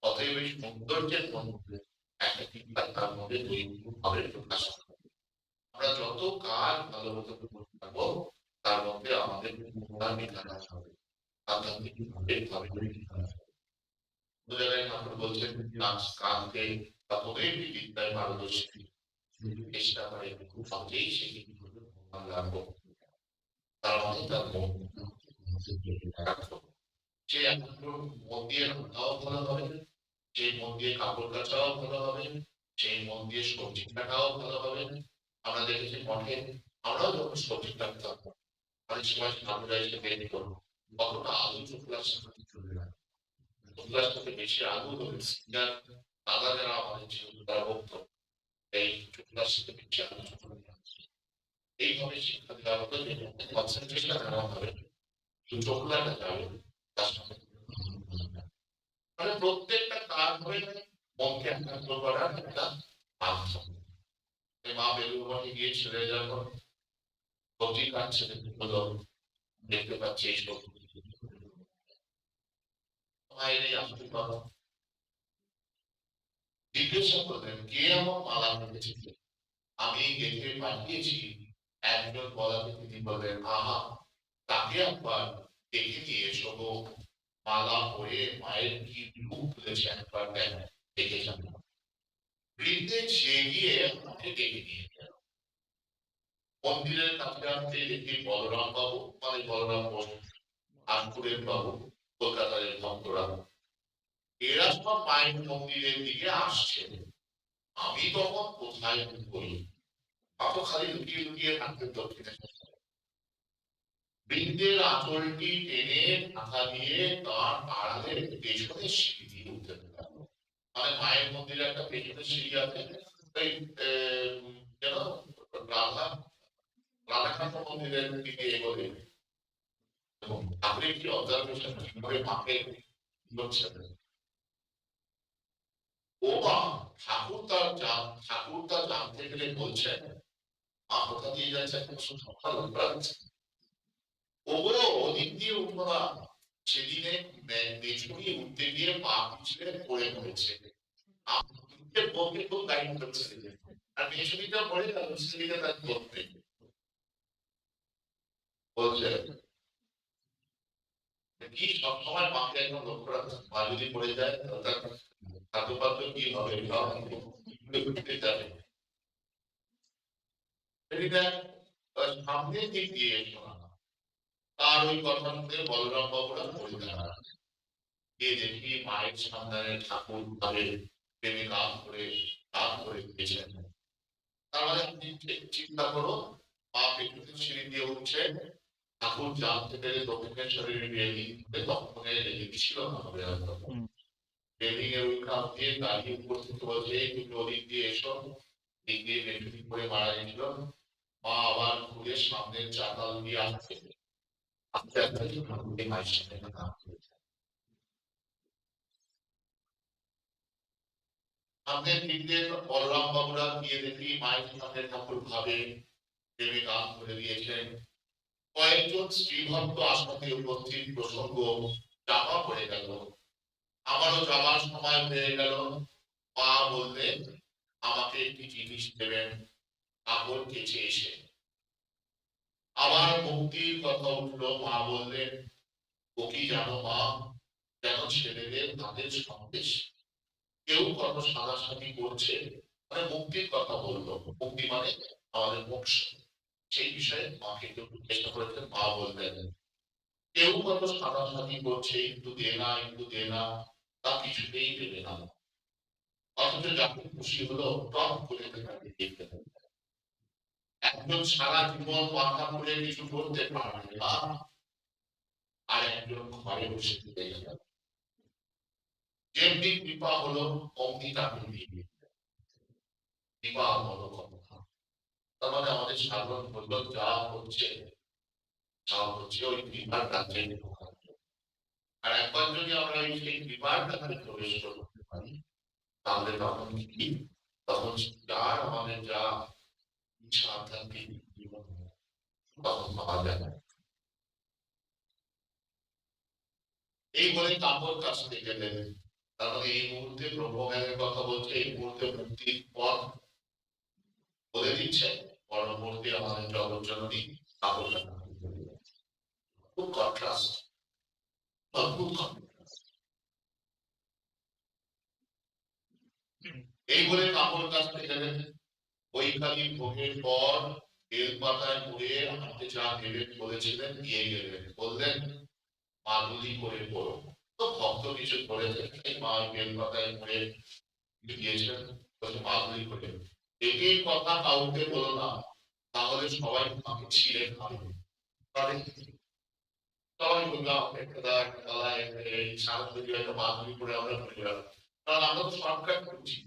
অতএব এই সৌন্দর্যের মধ্যে একটা চিন্তা তার মধ্যে ভাবে প্রকাশ আমরা যত কাজ ভালো মতো করতে পারবো তার মধ্যে আমাদের বিকাশ হবে আধ্যাত্মিক ভাবে বিকাশ হবে জায়গায় ঠাকুর বলছেন নাচ গানকে বা তোদের বিদ্যায় পারদর্শী চেষ্টা করে খুব সহজেই সেটি লাভ তার মানে তার মন সে একমাত্র মন দিয়ে রান্নাও ভালো হবে সেই মন দিয়ে কাপড় কাচাও ভালো হবে সেই মন দিয়ে সবজি কাটাও ভালো হবে আমরা দেখেছি মঠে আমরাও যখন সবজি কাটতাম অনেক সময় আমরা এসে বের করবো কতটা আলু চোখলার সাথে চলে যায় চোখলার সাথে বেশি আলু হবে সিঙ্গার দাদা যারা আমাদের ছিল তারা বলতো এই চোখলার সাথে বেশি আলু চলে যাচ্ছে এইভাবে শিক্ষা দেওয়া হতো যে কনসেন্ট্রেশন দেওয়া হবে চোখলাটা যাবে তার সাথে মানে প্রত্যেকটা কাজ হবে মনকে একাগ্র করার একটা মাধ্যম মা বেলুর মঠে গিয়ে ছেড়ে যখন সবজি কাটছে হলো দেখতে পাচ্ছি এই সবজি বাইরে আসতে পারো জিজ্ঞাসা করলেন কে আমার মালা গেঁথেছে আমি গেঁথে পাঠিয়েছি একজন বলাতে তিনি বললেন আহা তাকে একবার দেখে নিয়ে এসো মালা পরে মায়ের কি রূপ তুলেছে একবার দেখে যান। বৃদ্ধে সে গিয়ে আমাকে ডেকে নিয়ে গেল। মন্দিরের কাছে আসতে দেখি বলরাম বাবু, মানে বলরাম বসু, আশপুরের বাবু, কলকাতার ভক্তরা, এরা সব মায়ের মন্দিরের দিকে আসছে। আমি তখন কোথায় করি, অত খালি লুকিয়ে লুকিয়ে থাকতে দক্ষিণে। বৃদ্ধের আঁচলটি টেনে ঢাকা দিয়ে তার আড়ালে পেছনে সিঁড়ি দিয়ে উঠতে থাকলো। মানে মায়ের মন্দিরে একটা পেছনে সিঁড়ি আছে, ওই যেন রাধা রাধাকান্ত মন্দিরের দিকে এগোলে এবং আপনি কি অবজারভেশন কিভাবে মাকে করছেন। ও মা, ঠাকুর তার জানতে গেলে বলছেন, মা কোথা দিয়ে যাচ্ছে সকাল ওগুলো ওদিক দিয়ে উঠবো না। সেদিনে মেঝুরি উঠতে গিয়ে পা পিছলে পড়ে পড়েছে। আমাকে বউকে খুব গাইড করছে, আর মেঝুরিটা পড়ে গেল, ছেলেটা তার করতে বলছে কি সবসময় মাকে একদম লক্ষ্য রাখছে, মা যদি পড়ে যায় তার খাদ্যপাত্র কি হবে, উঠতে যাবে। সামনের দিক দিয়ে শোনা, তার ওই কথা শুনে বলরাম বাবুরা পড়ে যান। গিয়ে দেখি মায়ের সামনে ঠাকুর ভাবে প্রেমে গান করে দিয়েছেন। তার মানে আপনি চিন্তা করো, মা পেছনে সিঁড়ি দিয়ে উঠছে, ঠাকুর জানতে পেরে দক্ষিণেশ্বরের রেলিং তখন রেলিং ছিল না, হবে রেলিং এর ওই কাপ দিয়ে দাঁড়িয়ে উপর থেকে বলছে তুমি ওদিক দিয়ে এসো, দিক দিয়ে মেট্রিক করে মারা গেছিল। মা আবার ঘুরে সামনের চাতাল দিয়ে আসছে, আস্তে আস্তে ঠাকুরকে মায়ের সামনে গান করেছে। সামনের দিক দিয়ে বলরাম বাবুরা গিয়ে দেখি মায়ের সামনে ঠাকুর ভাবে প্রেমে গান করে দিয়েছেন। কয়েকজন শ্রীভক্ত আশাতে উপস্থিত প্রসঙ্গ চাপা পড়ে গেল। আমারও যাবার সময় হয়ে গেল। মা বললেন আমাকে একটি জিনিস দেবেন, কাপড় কেচে এসে। আবার মুক্তির কথা উঠলো, মা বললেন ও কি জানো মা, যেন ছেলেদের হাতের সন্দেশ, কেউ কত সাদাসাদি করছে, মানে মুক্তির কথা বললো। মুক্তি মানে আমাদের মোক্ষ, সেই বিষয়ে মাকে একটু চেষ্টা করেছেন। মা বললেন কেউ কত সাদাসাদি করছে, একটু দে না, তা কিছুতেই দেবে না। অথচ যখন খুশি হলো টপ করে দেখতে, একজন সারা জীবন মাথা মুড়ে কিছু করতে পারবে না, আর একজন ঘরে বসে থেকে গেল। যেমনি কৃপা হলো অমনি তাকে দিয়ে কৃপা হলো কথা। তার মানে আমাদের সাধারণ মূল্য যা হচ্ছে ওই কৃপার কাছে। আর একবার যদি আমরা সেই কৃপার কাছে প্রবেশ করতে পারি, তাহলে তখন কি, তখন যার আমাদের যা ইচ্ছা আধ্যাত্মিক জীবন তখন পাওয়া যায়। এই বলে কাপড় কাছতে গেলেন। তার মানে এই মুহূর্তে ব্রহ্মজ্ঞানের কথা বলছে, এই মুহূর্তে মুক্তির পথ বলে দিচ্ছে, পরবর্তী আমাদের জগৎ জননী কাপড় খুব কন্ট্রাস্ট, অদ্ভুত। এই বলে কাপড় কাছতে গেলেন। ওইখানে ভোগের পর বেল পাতায় মুড়ে আমাকে যা দেবেন বলেছিলেন দিয়ে গেলেন, বললেন মাদুলি করে পড়ো। তো ভক্ত কিছু করেছেন, এই মা বেল পাতায় মুড়ে দিয়েছেন, বলছে মাদুলি করে। এই কথা কাউকে বলো না, তাহলে সবাই আমাকে ছিঁড়ে খাবে। সবাই বলবে আমাকে একটা দাও, একটা তলায় এই সারা তৈরি একটা মাদুলি করে আমরা ঘুরে বেড়াবো। কারণ আমরা তো শর্টকাট করছি,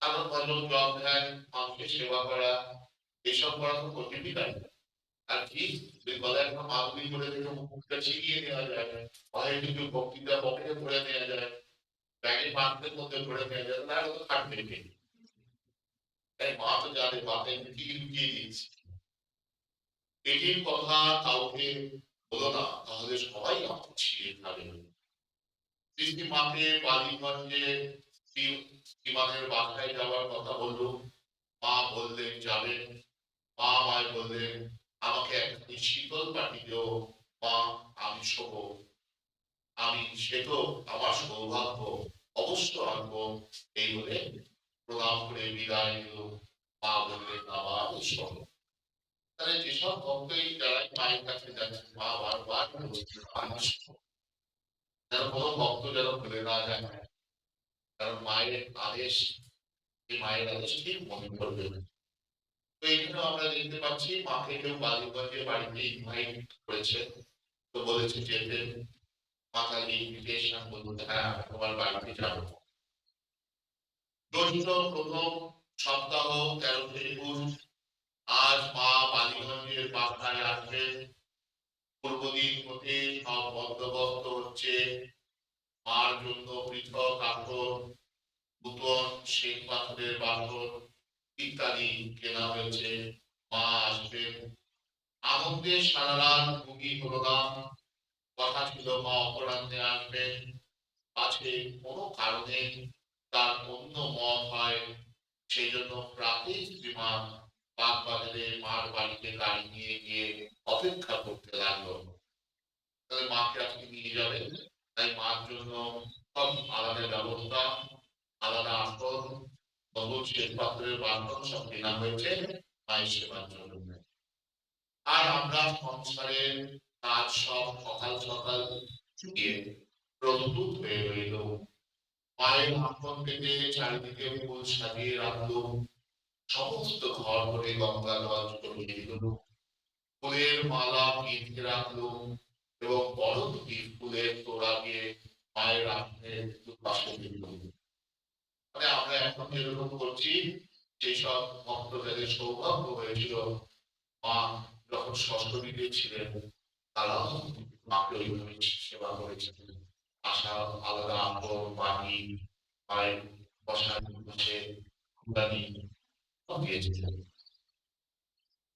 সাধারণ ভজন জপ ধ্যান, মানুষের সেবা করা, এসব করা তো কঠিনই তাই। আর কি গলায় একটা মাদুলি করে দেখে মুখটা ছিনিয়ে নেওয়া যায়, হয় কিছু বক্তৃতা পকেটে ভরে নেওয়া যায়, ব্যাগে পাত্রের মধ্যে ভরে নেওয়া যায়, তাহলে তো থাকবে। তাই মা তো জানে বাপে লুকিয়ে লুকিয়ে দিচ্ছে। এটির কথা কাউকে বলো না, তাহলে সবাই আমাকে ছিঁড়ে খাবে। সৃষ্টি মাকে বালিগঞ্জে শ্রীমানের বাসায় যাওয়ার কথা বললো। মা বললেন যাবেন। মা আমায় বললেন আমাকে একটি শীতল পাটি দিও মা, আমি শোবো। আমি সে তো আমার সৌভাগ্য, অবশ্য আনবো, এই বলে প্রণাম করে বিদায় নিল। মা বললেন, আবার এসো। তাহলে যেসব ভক্ত এই যারা মায়ের কাছে যাচ্ছে, মা বারবার বলছে, আবার এসো। যেন কোনো ভক্ত যেন ভুলে না যায়, কারণ মায়ের আদেশ, এই মায়ের আদেশ ঠিক মনে করবে। তো এখানেও আমরা দেখতে পাচ্ছি মাকে কেউ বালিগঞ্জের বাড়িতে ইনভাইট করেছে, তো বলেছে যেতে। মা কালী ইনভিটেশন বলতে, হ্যাঁ তোমার বাড়িতে যাবো। জ্যৈষ্ঠ প্রথম সপ্তাহ 13শে একুশ, আজ মা বালিগঞ্জের বাসায় আসবেন। পূর্বদিন হতে সব বন্দোবস্ত হচ্ছে। মার জন্য পৃথক আসন, নূতন শ্বেত পাথরের বাসন ইত্যাদি কেনা হয়েছে। মা আসবেন। আনন্দে সারা রাত ঘুমিয়ে হলো না। কথা ছিল মা অপরাহ্নে আসবেন। আছে কোনো কারণে তার অন্য মত হয়, সেই জন্য প্রাতেই শ্রীমান বাগবাজারে মার বাড়িতে গাড়ি নিয়ে গিয়ে অপেক্ষা করতে লাগলো। তাহলে মাকে আজকে নিয়ে যাবেন, তাই মার জন্য সব আলাদা ব্যবস্থা, আলাদা আসন, নতুন শ্বেত পাথরের বাসন সব কেনা হয়েছে মায়ের সেবার জন্য। আর আমরা সংসারের কাজ সব সকাল সকাল চুকিয়ে প্রস্তুত হয়ে রইল। মায়ের আসন পেতে চারিদিকে ফুল সাজিয়ে রাখলো। সমস্ত ঘর ভরে গঙ্গা জল ছড়িয়ে দিল। ফুলের মালা গেঁথে রাখলো এবং বড় দুটি ফুলের তোড়া দিয়ে মায়ের আসনের দুপাশে দিল। মানে আমরা এখন যেরকম করছি, যেসব ভক্তদের সৌভাগ্য হয়েছিল মা যখন ষষ্ঠীতে ছিলেন, তারা মাকে ওইভাবে সেবা করেছিলেন। আশা আলাদা আসন, বাড়ি, মায়ের বসার বসে ফুলানি দিয়েছিলেন।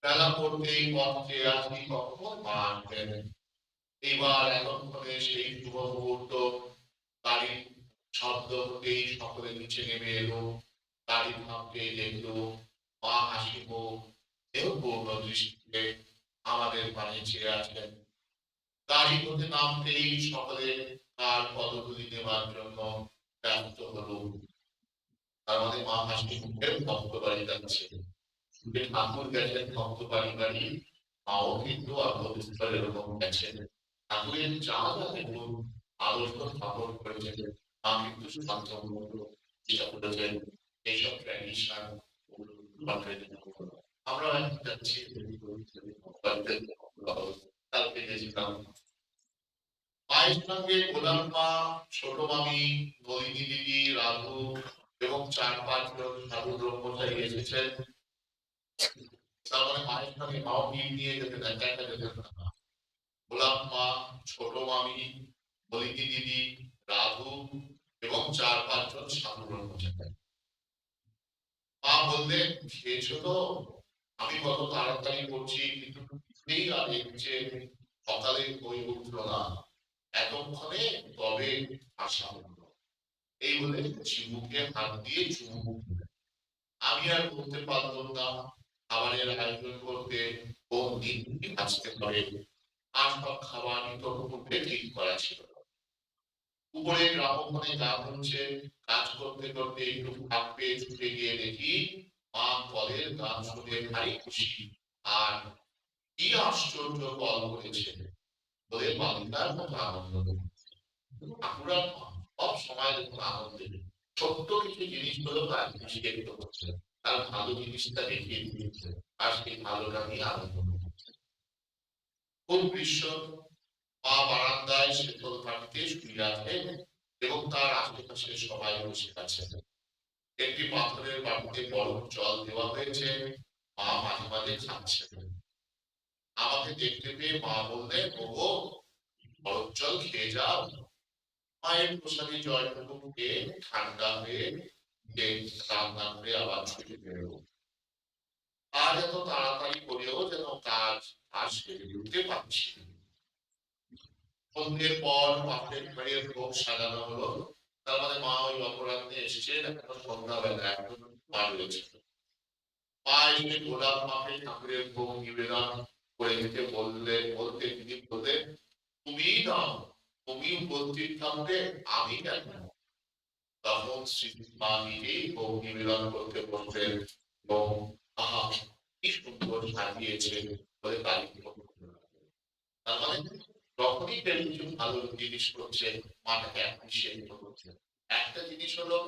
বেলা পড়তেই পথ চেয়ে আসি, কখন মা আসবেন। এবার এতক্ষণে সেই শুভ মুহূর্ত, গাড়ির শব্দ হতেই সকলে নিচে নেমে এলো। গাড়ি থামতেই দেখলো মা হাসি মুখ, দেহপূর্ণ দৃষ্টিতে আমাদের পানে চেয়ে আছেন। গাড়ি হতে নামতেই সকলে তার পদধূলি নেবার জন্য ব্যস্ত হলো। তার মানে মা হাসি মুখে ভক্ত বাড়ি যাচ্ছে। ঠাকুর গেছেন ভক্ত বাড়ি বাড়ি, মাও কিন্তু আত্মবিস্তার এরকম গেছেন। ঠাকুরের যা যা দেখুন আদর্শ স্থাপন করেছেন, মা কিন্তু শান্তমূলক চেষ্টা করেছেন এইসব ট্র্যাডিশন আমরা যাচ্ছি। কালকে গেছিলাম মায়ের সঙ্গে গোলাম মা, ছোট মামি, নলিনী দিদি, রাধু এবং 4-5 জন সাধু ব্রহ্মচারী এসেছেন। তার মানে মায়ের সঙ্গে মাও নিয়ে যেতে দেন, একা যেতে না। গোলাম মা, ছোট মামি, নলিনী দিদি, রাধু এবং 4-5 জন সাধু ব্রহ্মচারী। মা বললেন, খেয়েছো তো? আমি কত তাড়াতাড়ি করছি, কিন্তু কিছুতেই আর দেখছে সকালে হয়ে উঠলো না। এতক্ষণে তবে আসা হলো। এই বলে চিবুকে হাত দিয়ে চুমু দিলেন। আমি আর করতে পারলাম না। খাবারের আয়োজন করতে কোন দিন আসতে হবে, আর সব খাবার ইতোপূর্বে ঠিক করা ছিল। উপরে গ্রামোফোনে গান হচ্ছে। কাজ করতে করতে একটু ফাঁক পেয়ে ছুটে গিয়ে দেখি মা কলের গান শুনে ভারী খুশি। আর কি আশ্চর্য কল করেছে বলে বালিকার মতো আনন্দ করছে। ঠাকুরা সব সময় দেখুন আনন্দে, ছোট্ট কিছু জিনিস হলেও তার জিনিস ব্যক্ত করছে, তার ভালো জিনিসটা দেখিয়ে দিচ্ছে, আর সেই ভালোটা নিয়ে আনন্দ করছে। খুব গ্রীষ্ম, মা বারান্দায় শীতল পানিতে শুয়ে আছে এবং তার আশেপাশে সবাই বসে আছে। একটি পাথরের বাটিতে বরফ জল দেওয়া হয়েছে, মা মাঝে মাঝে খাচ্ছে। আমাকে দেখতে পেয়ে মা বললেন, ওগো বরফ জল খেয়ে যাও। মায়ের প্রসাদী জলটুকু খেয়ে ঠান্ডা হয়ে রান্না করে আবার ছুটে বেরোবো। আজ এত তাড়াতাড়ি করেও যেন কাজ আর সেরে উঠতে পারছি না। সন্ধ্যের পর পাশের ঘরে ভোগ সাজানো হলো। তার মানে মা ওই অপরাহ্নে এসেছেন, এখন সন্ধ্যাবেলা এখন মা রয়েছে। মা এসে গোলাপ মাকে ঠাকুরের ভোগ নিবেদন করে দিতে বলতে তিনি বললেন, তুমিই দাও, তুমি উপস্থিত থাকতে আমি কেন? তখন শ্রীমা নিজেই ভোগ নিবেদন করতে বসলেন এবং আহা কি সুন্দর সাজিয়েছে বলে তারিফ করতে লাগলেন। তার মানে যখনই কেউ কিছু ভালো জিনিস করছে মাটাকে অ্যাপ্রিসিয়েট করছে। একটা জিনিস হলো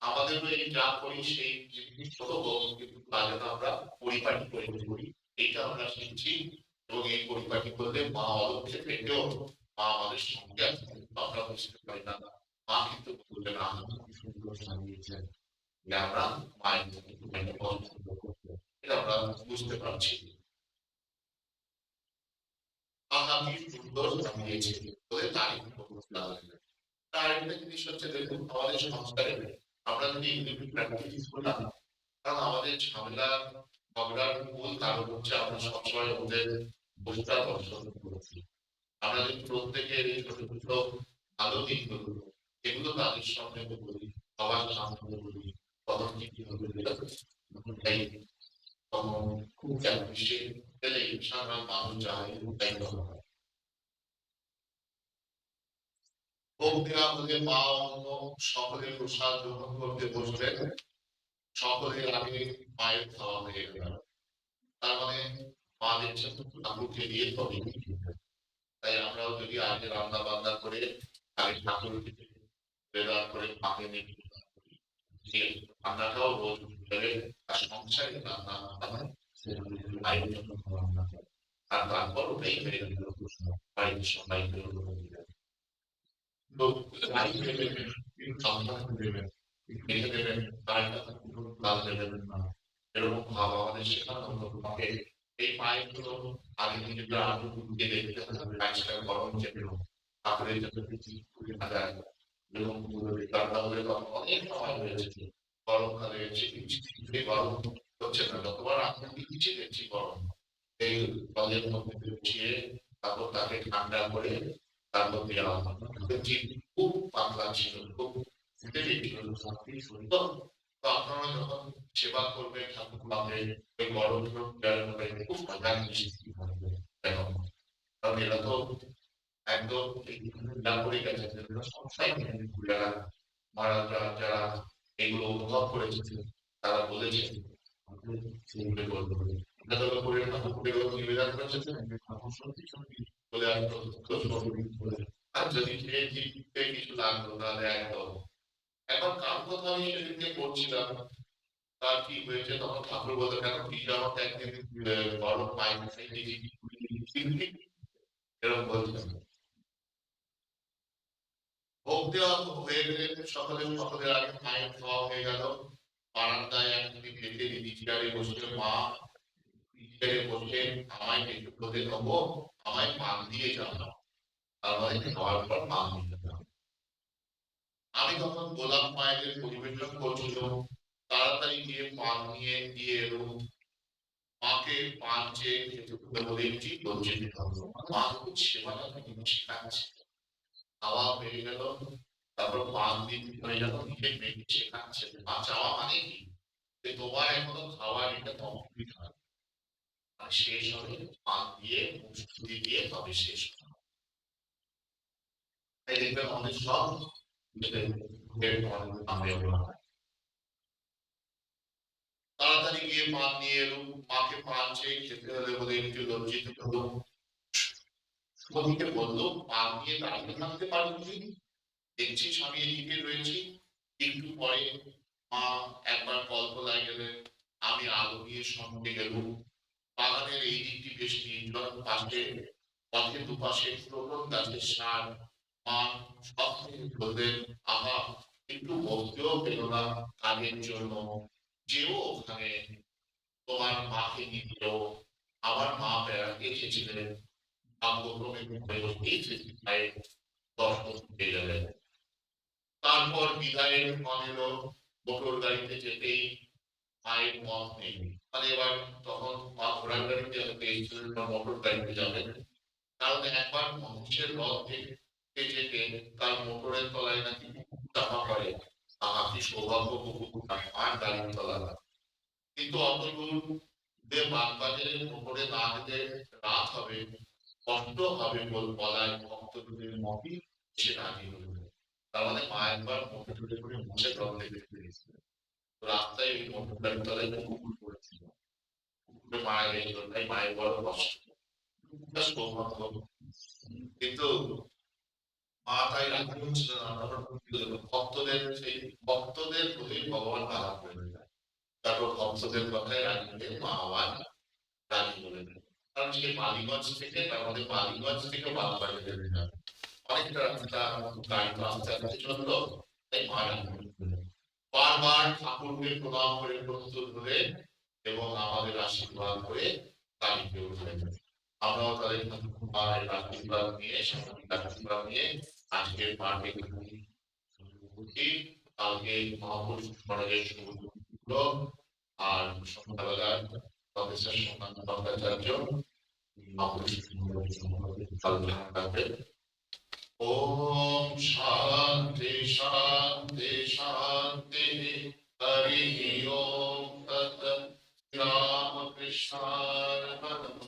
আমাদেরও এই যা করি সেই জিনিস হলো কিন্তু কাজে আমরা পরিপাটি করে করি। এইটা আমরা শিখছি এবং এই পরিপাটি করলে মা অলক্ষে থেকেও মা আমাদের সঙ্গে আছে। কিন্তু আমরা বুঝতে পারি না। মা কিন্তু বলবে না কি সুন্দর সাজিয়েছেন। যে আমরা মায়ের জন্য একটা পছন্দ করতে। এটা আমরা বুঝতে পারছি। আহা কি সুন্দর সাজিয়েছে বলে তারিফ করতে লাগলেন। আরেকটা জিনিস হচ্ছে দেখুন আমাদের সংস্কারে আমরা যদি এগুলো প্র্যাকটিস করি না কারণ আমাদের ঝামেলা ঝগড়ার মূল কারণ হচ্ছে আমরা সবসময় ওদের বসটা দর্শন করেছি। আমরা যদি প্রত্যেকের এই ছোট ছোট ভালো দিকগুলো এগুলো তাদের সামনে বলি সবার সামনে বলি তখন কি হবে এই তখন খুব অ্যাপ্রিসিয়েট পেলে সাধারণ মানুষ চায় তাই হয়। ভোগ দেওয়া হলে মা অন্য সকলের প্রসাদ গ্রহণ করতে বসলেন সকলের আগে মায়ের খাওয়া হয়ে গেল। তার মানে মা দেখছেন ঠাকুরকে দিয়ে তবে তাই আমরাও যদি আগে রান্না বান্না করে আগে ঠাকুরকে বেদার করে মাকে নিয়ে যে রান্নাটাও রোজ করে আর সংসারে রান্না হয় মায়ের জন্য রান্না হয়। আর তারপর ওটাই হয়ে গেল বাড়ির সবাই তো যাই দেবেন সন্তান দেবেন মেয়ে দেবেন তার কাছে লাল দেবেন না এরকম ভাব আমাদের শেখানো হতো তোমাকে এই পাইপগুলো আগে থেকে আলু দিয়ে দেখতে হবে কাজটা গরম চেপে তারপরে যাতে কিছু খুলে না যায় এবং রান্না করে তখন অনেক সময় হয়েছে গরমকালে সেই গরম হচ্ছে না যতবার আপনি দিচ্ছি দেখছি গরম এই জলের মধ্যে গুছিয়ে তারপর তাকে ঠান্ডা করে তারপর দেওয়া হয় দেখছি খুব পাতলা ছিল খুব ফুটে ছিল সবই সুন্দর তো আপনারা যখন সেবা করবে ঠাকুর পাবে ওই গরম খুব মজা মিষ্টি হবে কেন কারণ এরা তো একদম না করে গেছে সবসময় যারা মারা যারা এগুলো অনুভব করেছে তারা বলেছে সেগুলো বলতে হবে যতগুলো করে ঠাকুর নিবেদন করেছে ঠাকুর সত্যি সত্যি বলে আসতো আর যদি খেয়ে জিভে কিছু লাগলো তাহলে একদম এখন কার কথা আমি সেদিনকে পড়ছিলাম তার কি হয়েছে তখন ঠাকুর বলতে কেন পিজা আমাকে একদিন গরম পাইনি এরকম বলছেন ভোগ দেওয়া হয়ে গেলে সকলের আগে মায়ের খাওয়া হয়ে গেল বারান্দায় একদিন খেতে দিদি চেয়ারে বসে মা চেয়ারে বসে আমায় একটু খেতে দেবো আমায় পান দিয়ে যাও তার মানে খাওয়ার পর পান দিয়ে যাও আমি তখন গোলাপ মায়েদের পরিবেশন করছিল তাড়াতাড়ি গিয়ে পান নিয়ে দিয়ে এলো মাকে পান চেয়ে খেতে বলে ঠিক বলছে মা খুব সেবাটা কিন্তু শেখাচ্ছে খাওয়া হয়ে গেল তারপর পান দিতে হয়ে গেল নিজে মেয়েকে শেখাচ্ছে মা চাওয়া মানে কি যে তোমার এখনো খাওয়ার এটা কমপ্লিট হয় আর শেষ হবে পান দিয়ে মুষ্টি দিয়ে তবে শেষ হবে তাই দেখবেন আমাদের সব তাড়াতাড়ি গিয়ে পান নিয়ে এলো মাকে পান চেয়ে খেতে হলে বলে একটু লজ্জিত হলো সতীকে বললো পান দিয়ে দাঁড়িয়ে থাকতে পারবি দেখছিস আমি এদিকে রয়েছি একটু পরে মা একবার কল্পনায় গেলেন আমি আলো নিয়ে সঙ্গে গেলুম বাগানের এই দিকটি বেশ নির্জন পাশে পথে দুপাশে প্রবল গাছের সার মা সব বললেন আহা একটু বলতেও পেল না কাজের জন্য যেও ওখানে তোমার মাকে নিতেও আমার মা বেড়াতে এসেছিলেন ভাগ্যক্রমে এই স্মৃতিটায় দর্শন পেয়ে গেলেন তারপর বিদায়ের মনেরও মোটর গাড়িতে যেতেই মায়ের মত নেই মানে এবার তখন মা ঘোড়ার গাড়িতে এসেছিলেন বা মোটর গাড়িতে যাবেন কারণ একবার মানুষের রথ দেখতে যেতে তার মোটরের তলায় নাকি চাপা পড়ে আহা কি সৌভাগ্য আর গাড়ির তলা কিন্তু অত দূর বাগবাজারের মোটরে না যেতে রাত হবে কষ্ট হবে বলায় ভক্তদের মতই সে রাজি হলো। তার মানে মা একবার মোটরে করে মুছে জল দেখতে গেছিলেন। রাস্তায় ওই মোটরটার তলায় কুকুর পড়েছিল। কুকুরে মারা গেছিল, তাই মায়ের বড় কষ্ট। কুকুরটা সৌভাগ্য। কিন্তু মা তাই রাজি হচ্ছিল না, ভক্তদের সেই ভক্তদের প্রতি ভগবান বাধা করে দেয়। তারপর ভক্তদের কথায় রাজি হয়ে মা আবার রাজি হলেন। কারণ সেই মালিগঞ্জ থেকে আমাদের মালিগঞ্জ থেকে বাগবাড়ি বেড়ে যাবে, অনেকটা রাস্তা গাড়ি তো আস্তে আস্তে চললো, তাই মা রাজি হলেন। বারবার ঠাকুরকে প্রণাম করে প্রস্তুত হয়ে এবং আমাদের আশীর্বাদ করে গাড়িতে উঠলেন। আমরাও তাদের মায়ের আশীর্বাদ নিয়ে স্বামীর আশীর্বাদ নিয়ে আজকের মাঠে উঠি। কালকে মহাপুরুষ মহারাজের শুভ আর সন্ধ্যাবেলা প্রফেসর সোমনাথ ভট্টাচার্য মহাপুরুষ মহারাজের ওম শান্তি শান্তি শান্তি হরি ওম তৎ রামকৃষ্ণায় নমঃ।